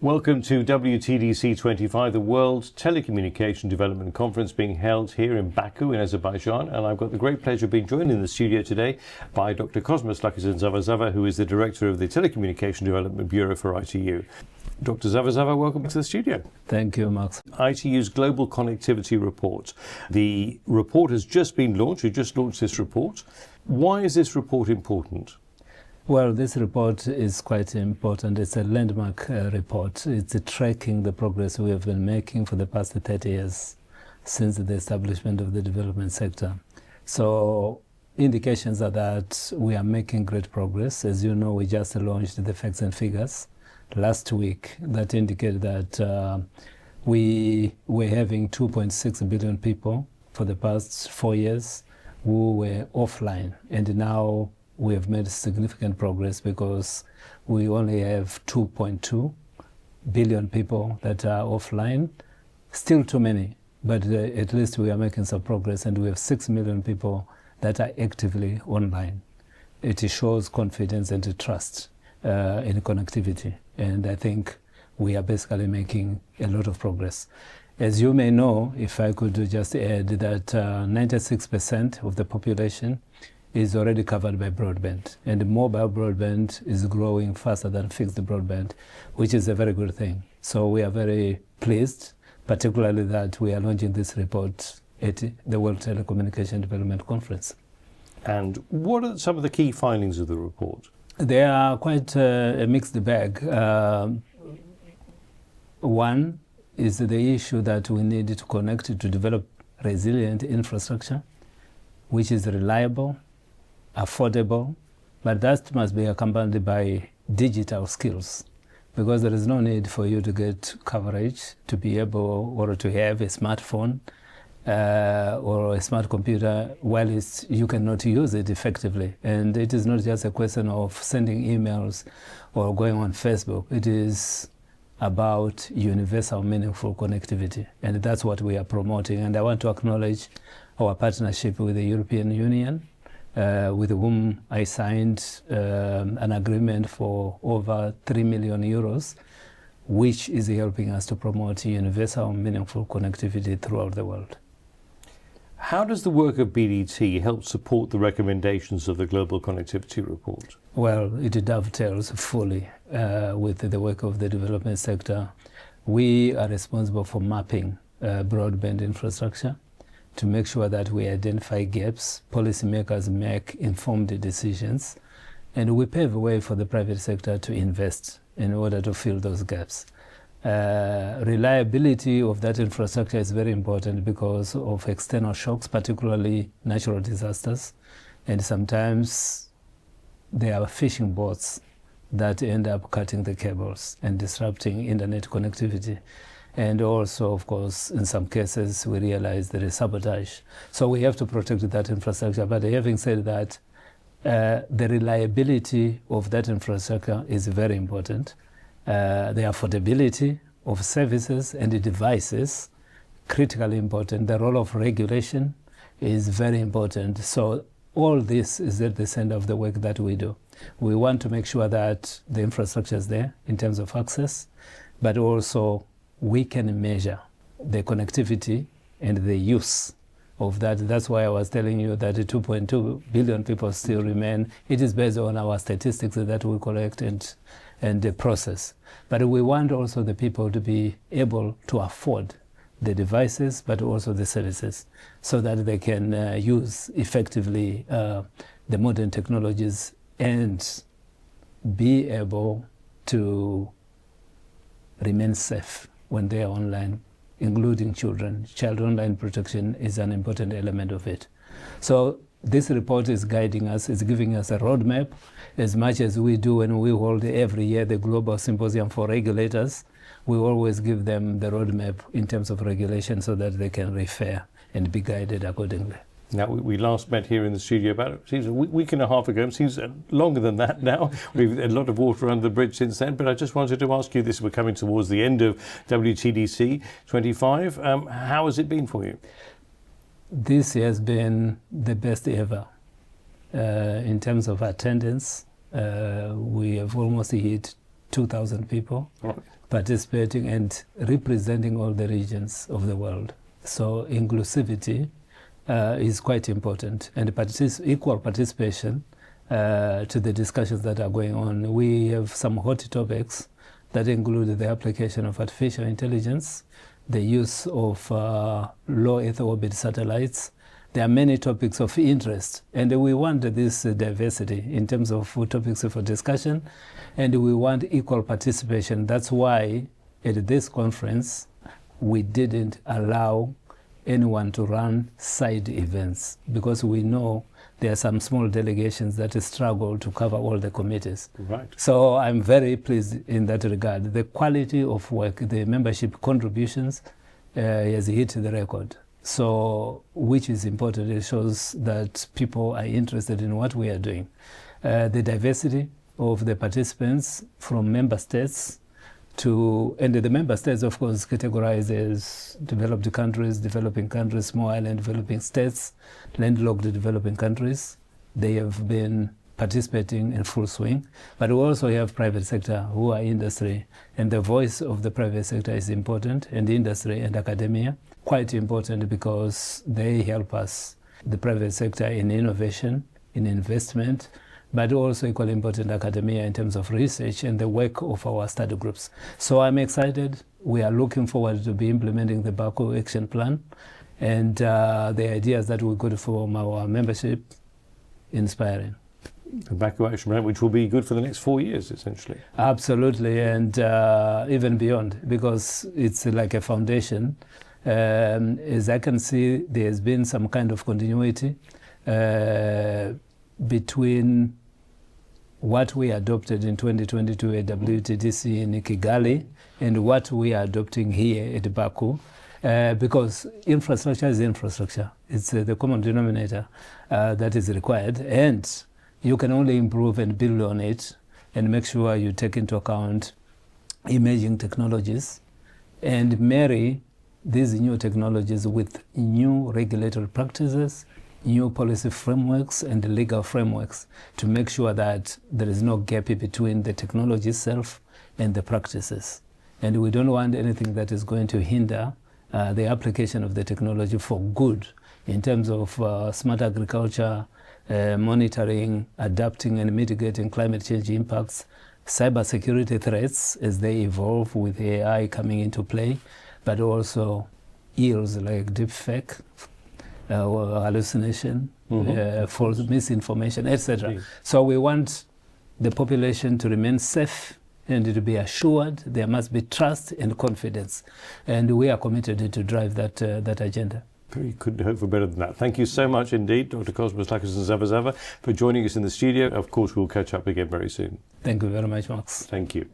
Welcome to WTDC 25, the World Telecommunication Development Conference being held here in Baku in Azerbaijan. And I've got the great pleasure of being joined in the studio today by Dr. Cosmas Lakizin-Zavazava, who is the Director of the Telecommunication Development Bureau for ITU. Dr. Zavazava, welcome to the studio. Thank you, Max. ITU's Global Connectivity Report. The report has just been launched. You just launched this report. Why is this report important? Well, this report is quite important. It's a landmark report. It's tracking the progress we have been making for the past 30 years since the establishment of the development sector. So indications are that we are making great progress. As you know, we just launched the facts and figures last week that indicate that we were having 2.6 billion people for the past 4 years who were offline, and now we have made significant progress because we only have 2.2 billion people that are offline. Still too many, but at least we are making some progress, and we have 6 million people that are actively online. It shows confidence and trust in connectivity, and I think we are basically making a lot of progress. As you may know, if I could just add that 96% of the population is already covered by broadband, and mobile broadband is growing faster than fixed broadband, which is a very good thing. So we are very pleased, particularly that we are launching this report at the World Telecommunication Development Conference. And what are some of the key findings of the report? They are quite a mixed bag. One is the issue that we need to connect to develop resilient infrastructure, which is reliable, affordable, but that must be accompanied by digital skills, because there is no need for you to get coverage to be able or to have a smartphone or a smart computer while you cannot use it effectively. And it is not just a question of sending emails or going on Facebook. It is about universal, meaningful connectivity, and that's what we are promoting. And I want to acknowledge our partnership with the European Union, with whom I signed an agreement for over 3 million euros, which is helping us to promote universal, meaningful connectivity throughout the world. How does the work of BDT help support the recommendations of the Global Connectivity Report? Well, it dovetails fully with the work of the development sector. We are responsible for mapping broadband infrastructure to make sure that we identify gaps, policymakers make informed decisions, and we pave a way for the private sector to invest in order to fill those gaps. Reliability of that infrastructure is very important because of external shocks, particularly natural disasters, and sometimes there are fishing boats that end up cutting the cables and disrupting internet connectivity. And also, of course, in some cases, we realize there is sabotage. So we have to protect that infrastructure. But having said that, the reliability of that infrastructure is very important. The affordability of services and the devices, critically important. The role of regulation is very important. So all this is at the center of the work that we do. We want to make sure that the infrastructure is there in terms of access, but also we can measure the connectivity and the use of that. That's why I was telling you that the 2.2 billion people still remain. It is based on our statistics that we collect and the process. But we want also the people to be able to afford the devices, but also the services, so that they can use effectively the modern technologies and be able to remain safe when they are online, including children. Child online protection is an important element of it. So this report is guiding us, is giving us a roadmap, as much as we do when we hold every year the Global Symposium for Regulators. We always give them the roadmap in terms of regulation so that they can refer and be guided accordingly. Now, we last met here in the studio about a week and a half ago. It seems longer than that now. We've had a lot of water under the bridge since then. But I just wanted to ask you this. We're coming towards the end of WTDC 25. How has it been for you? This has been the best ever. In terms of attendance, we have almost hit 2,000 people. Right. participating and representing all the regions of the world. So inclusivity is quite important, and equal participation to the discussions that are going on. We have some hot topics that include the application of artificial intelligence, the use of low Earth orbit satellites. There are many topics of interest, and we want this diversity in terms of topics for discussion, and we want equal participation. That's why at this conference, we didn't allow anyone to run side events, because we know there are some small delegations that struggle to cover all the committees. Right. So I'm very pleased in that regard. The quality of work, the membership contributions has hit the record. So, which is important, it shows that people are interested in what we are doing. The diversity of the participants from member states and the member states, of course, categorized as developed countries, developing countries, small island developing states, landlocked developing countries. They have been participating in full swing, but we also have private sector who are industry, and the voice of the private sector is important, and industry and academia, quite important, because they help us, the private sector, in innovation, in investment, but also equally important academia in terms of research and the work of our study groups. So I'm excited. We are looking forward to be implementing the Baku Action Plan, and the ideas that we got from our membership, inspiring. The Baku Action Plan, which will be good for the next 4 years, essentially. Absolutely, and even beyond, because it's like a foundation. As I can see, there's been some kind of continuity between what we adopted in 2022 at WTDC in Kigali and what we are adopting here at Baku, because infrastructure is infrastructure. It's the common denominator that is required, and you can only improve and build on it and make sure you take into account emerging technologies and marry these new technologies with new regulatory practices, new policy frameworks and legal frameworks to make sure that there is no gap between the technology itself and the practices. And we don't want anything that is going to hinder the application of the technology for good in terms of smart agriculture, monitoring, adapting and mitigating climate change impacts, cybersecurity threats as they evolve with AI coming into play, but also ills like deepfake, hallucination, false misinformation, etc. So we want the population to remain safe and to be assured. There must be trust and confidence, and we are committed to drive that agenda. You couldn't hope for better than that. Thank you so much indeed, Dr. Cosmas Lakasan-Zavazava, for joining us in the studio. Of course, we'll catch up again very soon. Thank you very much, Max. Thank you.